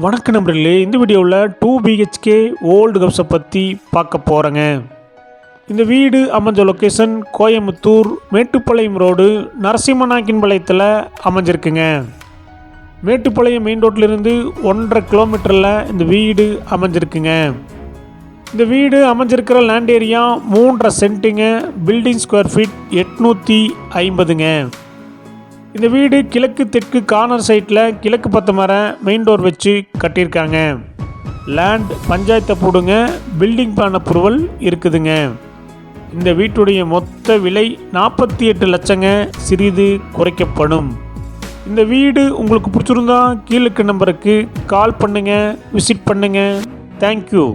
வணக்கம் நண்பர்களே, இந்த வீடியோவில் 2 BHK ஓல்டு ஹவுஸை பற்றி பார்க்க போகிறேங்க. இந்த வீடு அமைஞ்ச லொக்கேஷன் கோயம்புத்தூர் மேட்டுப்பாளையம் ரோடு நரசிம்மநாயக்கன்பாளையத்தில் அமைஞ்சிருக்குங்க. மேட்டுப்பாளையம் மெயின் ரோட்டிலிருந்து 1.5 கிலோமீட்டரில் இந்த வீடு அமைஞ்சிருக்குங்க. இந்த வீடு அமைஞ்சிருக்கிற லேண்ட் ஏரியா 3.5 சென்ட்டுங்க. பில்டிங் ஸ்கொயர் ஃபீட் 850ங்க. இந்த வீடு கிழக்கு தெற்கு கார்னர் சைட்டில் கிழக்கு பத்த மர மெயின் டோர் வச்சு கட்டியிருக்காங்க. லேண்ட் பஞ்சாயத்தை போடுங்க. பில்டிங் பிளான் அப்ரூவல் இருக்குதுங்க. இந்த வீட்டுடைய மொத்த விலை 48 லட்சங்க. சிறிது குறைக்கப்படும். இந்த வீடு உங்களுக்கு பிடிச்சிருந்தா கீழே நம்பருக்கு கால் பண்ணுங்கள், விசிட் பண்ணுங்கள். தேங்க்யூ.